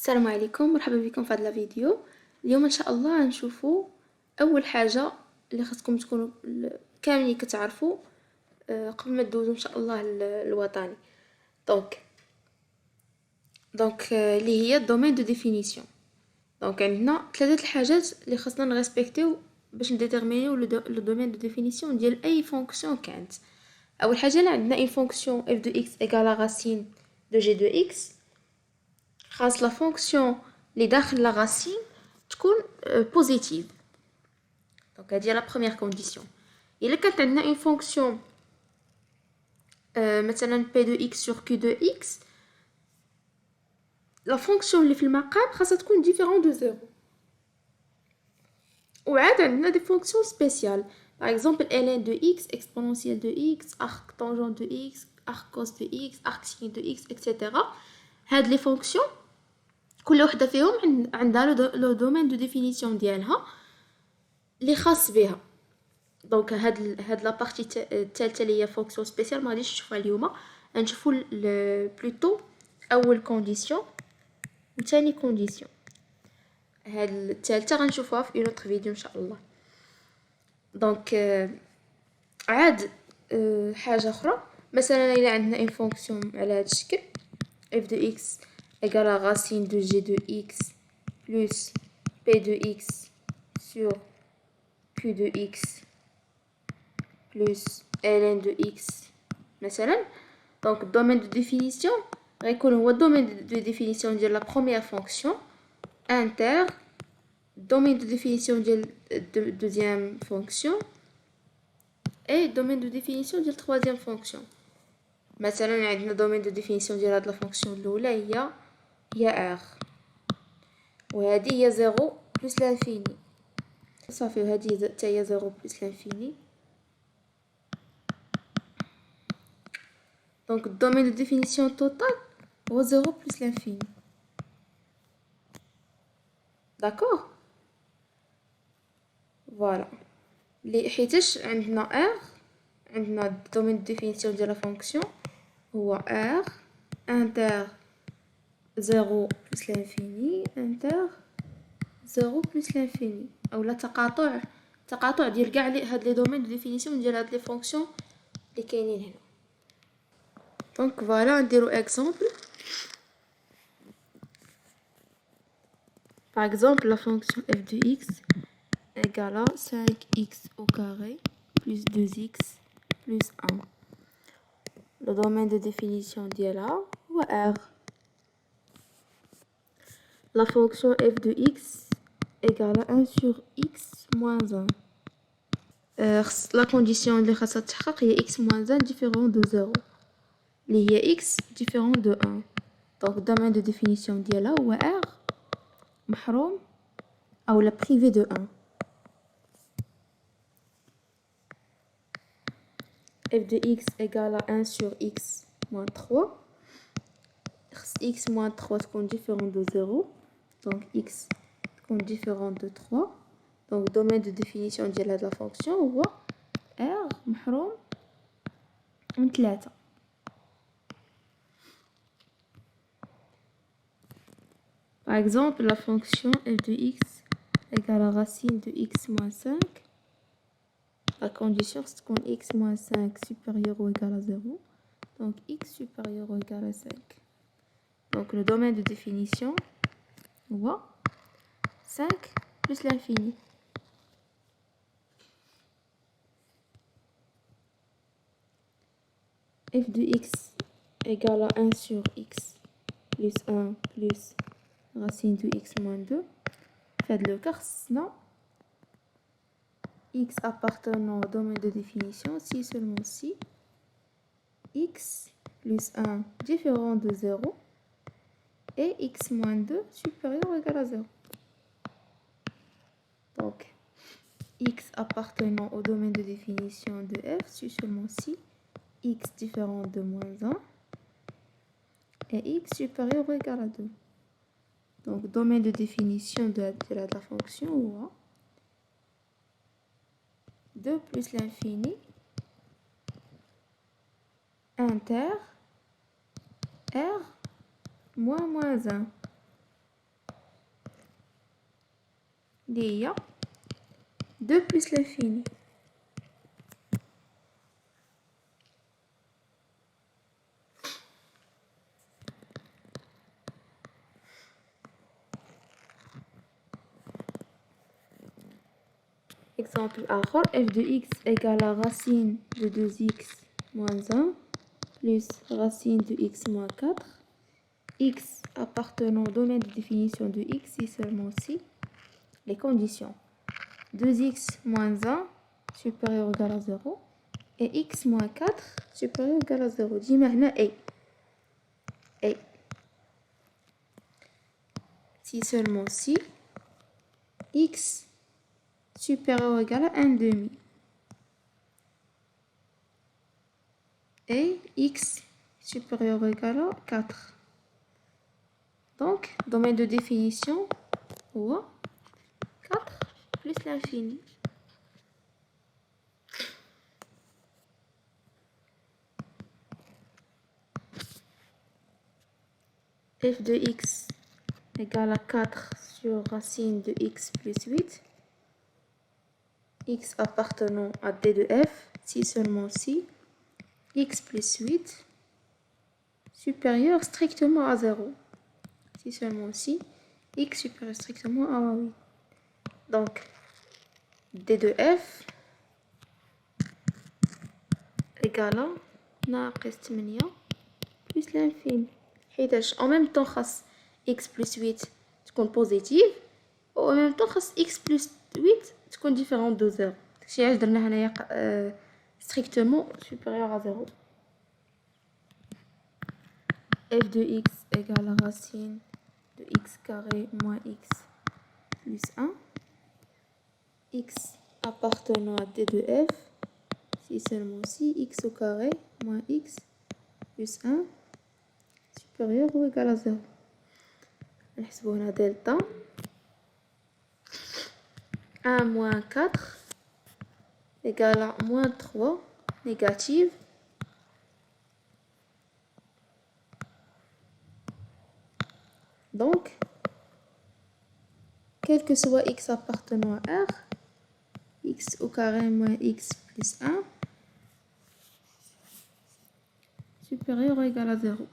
السلام عليكم، مرحبا بكم في هذا الفيديو. اليوم ان شاء الله نشوفوا اول حاجه اللي خاصكم تكونوا كاملين كتعرفوا قبل ما تدوزوا ان شاء الله الوطني. دونك اللي هي الدومين دو ديفينيسيون. دونك عندنا ثلاثه الحاجات اللي خاصنا نريسبكتيو باش نديتيرمينيو لو دومين دو ديفينيسيون ديال اي فونكسيون كانت. اول حاجه عندنا اي فونكسيون f de x égale la racine de g de x. خاص لا فونكسيون اللي داخل لا راسين تكون بوزيتيف. دونك هذه لا بروميير كونديسيون. الا كانت عندنا اون فونكسيون مثلا p de x sur q de x، لا فونكسيون اللي في المقام خاصها تكون ديفيرون دو زيرو. وعاد عندنا دي فونكسيون سبيسيال، par exemple ln de x, exponentielle de x, arc tangent de x, arc cos de x, arc sin de x, etc. هاد لي فونكسيون كل وحده فيهم عندها لو دومين دو ديفينيسيون ديالها اللي خاص بها. دونك هاد لا بارتي الثالثه اللي هي فونكسيون سبيسيال ما غاديش نشوفها اليوم، نشوفوا بلوتو اول كونديسيون وثاني كونديسيون. هاد الثالثه غنشوفوها في اون اوتر فيديو ان شاء الله. دونك عاد حاجه اخرى، مثلا الا عندنا اون فونكسيون على هذا الشكل f de x égale la racine de g de x plus p de x sur q de x plus ln de x مثلا. دونك الدومين دو ديفينيسيون غيكون هو الدومين دو ديفينيسيون ديال لا بروميير فونكسيون انتر الدومين دو ديفينيسيون ديال دوزيام فونكسيون اي الدومين دو ديفينيسيون ديال تروازيام فونكسيون. مثلا عندنا دومين دو ديفينيسيون ديال هاد لا فونكسيون الاولى هي r، وهذه هي 0 بلس لانفيني صافي، وهذه حتى هي 0 بلس لانفيني. دونك الدومين دو ديفينيسيون توتال هو 0 بلس لانفيني. داكوغ فوالا، لي حيتاش عندنا r، عندنا الدومين دو ديفينيسيون ديال لا فونكسيون هو r انتر 0 بلس لانفيني انتر 0 بلس لانفيني، اولا تقاطع ديال كاع هاد لي دومين دو ديفينيسيون ديال هاد لي فونكسيون اللي كاينين هنا. دونك فوالا نديرو اكزامبل. Par exemple, la fonction f de x égale à 5x au carré plus 2x plus 1. Le domaine de définition d'ILA ou R. La fonction f de x égale à 1 sur x moins 1. La condition اللي خاصها تحقق هي x moins 1 différent de 0 اللي هي x différent de 1. Donc le domaine de définition ديالها هو R محروم أو la privé de 1. f de x égale à 1 sur x moins 3. X moins 3 تكون différent de 0. Donc x تكون différent de 3. Donc domaine de définition ديال هاد la fonction هو R محروم من 3. Par exemple, la fonction f de x égale à racine de x moins 5. La condition c'est qu'on x moins 5 supérieur ou égal à 0. Donc x supérieur ou égal à 5. Donc le domaine de définition هو 5 plus l'infini. f de x égale à 1 sur x plus 1 plus racine de x moins 2. Faites le cas, non. X appartenant au domaine de définition si seulement si x plus 1 différent de 0 et x moins 2 supérieur ou égal à 0. Donc x appartenant au domaine de définition de f si seulement si x différent de moins 1 et x supérieur ou égal à 2. Donc domaine de définition de la fonction ou 2 plus l'infini inter r moins 1. il y a 2 plus l'infini. Exemple آخر, f de x égale à racine de 2x moins 1 plus racine de x moins 4. X appartenant au domaine de définition de x si seulement si les conditions 2x moins 1 supérieur ou égal à 0 et x moins 4 supérieur ou égal à 0. ديما هنا a si seulement si x supérieur ou égal à 1 demi et x supérieur ou égal à 4. Donc, domaine de définition, 4 plus l'infini. F de x égale à 4 sur racine de x plus 8. X appartenant à D de f, si seulement si x plus 8 supérieur strictement à 0. Si seulement si x supérieur strictement à 8. Donc, D de f égale à ناقص 8 plus l'infini. حيتاش en même temps خاص x plus 8 تكون positive و en même temps خاص x plus 8 تكون différente de 0. داكشي علاش درنا هنايا strictement supérieur à 0. f de x égale à racine de x carré moins x plus 1. X appartenant à D de f, si seulement si x au carré moins x plus 1 supérieur ou égal à 0. نحسبو هنا دلتا 1 moins 4 égale à moins 3 négative. Donc, quel que soit x appartenant à R, x au carré moins x plus 1 supérieur ou égal à 0.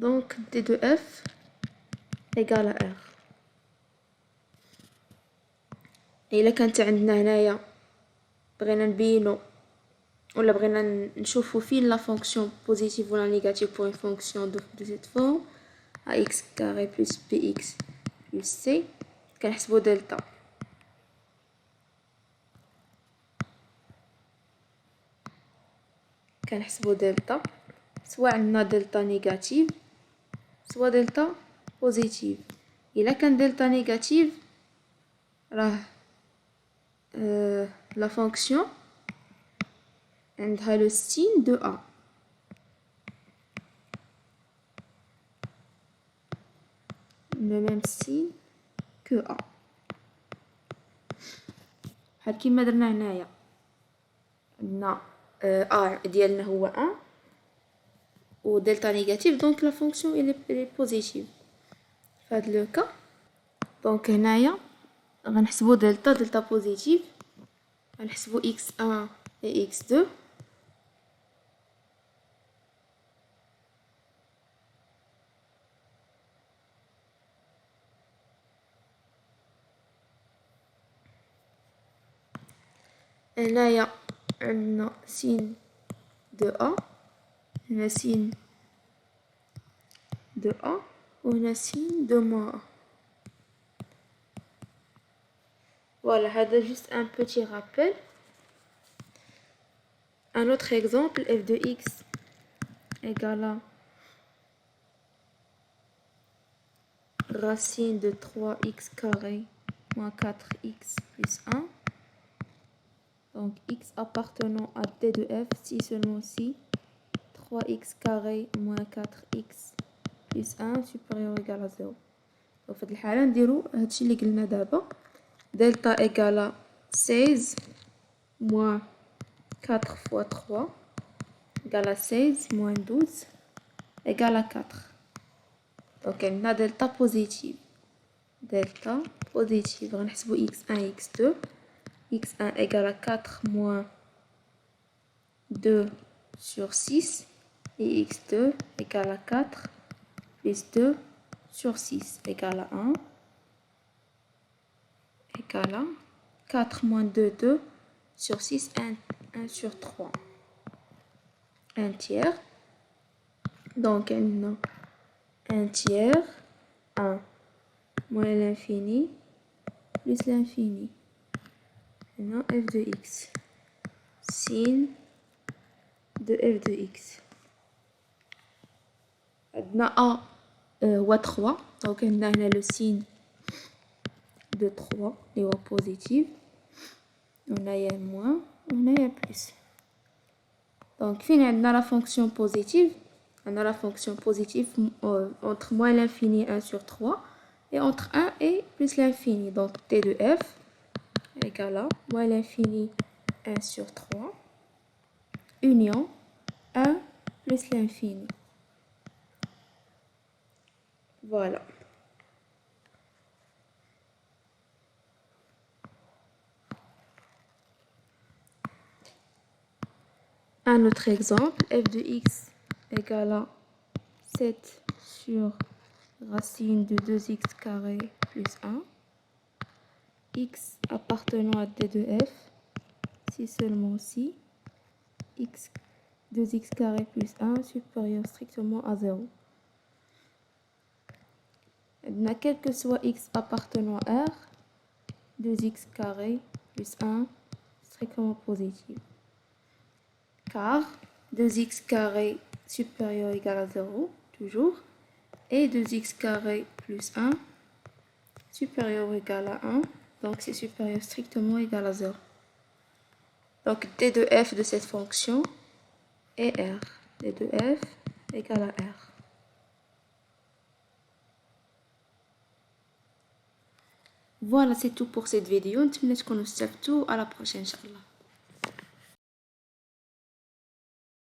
Donc D de f égale à R. Et là كانت عندنا هنايا بغينا نبينو ولا بغينا نشوفو فين la fonction positive ou la négative pour une fonction de cette forme ax carré plus bx plus c. كنحسبو دلتا سواء عندنا دلتا نيجاتيف سواء دلتا بوزيتيف. الا كان دلتا نيجاتيف راه لا فونكسيون عندها لو سين دو ا le même signe que a بحال كيما درنا هنايا عندنا a ديالنا هو 1 و دلتا نيجاتيف دونك لا فونكسيون elle est positive. في هذا لو كا دونك هنايا غنحسبو دلتا بوزيتيف غنحسبو x1 et x2 هنايا عندنا سين دو ا هنا سين دو ا وهنا سين دو موان ا. Voilà, هذا juste un petit rappel. Un autre exemple, f de x égale à racine de 3x carré moins 4x plus 1. Donc x appartenant à D de f si seulement si 3x carré moins 4x plus 1 supérieur ou égal à 0. Donc في هذه الحالة نديرو هادشي اللي قلنا دابا delta égale à 16 moins 4 fois 3 égale à 16 moins 12 égale à 4. Donc, on a delta positive. Delta positive. On va x1, x2. x1 égale à 4 moins 2 sur 6. Et x2 égale à 4 plus 2 sur 6 égale à 1. Égale à 4 moins 2, 2 sur 6, 1 sur 3. 1 tiers. Donc, on a 1 tiers, 1 moins l'infini plus l'infini. Maintenant, f de x. Sin de f de x. On a a 3. Donc, on a le signe de 3, les voies positives. On a un moins, on a un plus. Donc, finalement, on a la fonction positive. On a la fonction positive entre moins l'infini 1 sur 3 et entre 1 et plus l'infini. Donc, t de f égale à moins l'infini 1 sur 3 union 1 plus l'infini. Voilà. Un autre exemple, f de x égale à 7 sur racine de 2x carré plus 1. X appartenant à d de f, si seulement si x 2x carré plus 1 supérieur strictement à 0. Quel que soit x appartenant à R, 2x carré plus 1 strictement positif. Car 2x carré supérieur ou égal à 0, toujours, et 2x carré plus 1 supérieur ou égal à 1, donc c'est supérieur strictement égal à 0. Donc d de f de cette fonction est R. d de f égale à R. Voilà, c'est tout pour cette vidéo. نتمنى تكونوا استفدتوا. À la prochaine, Inch'Allah.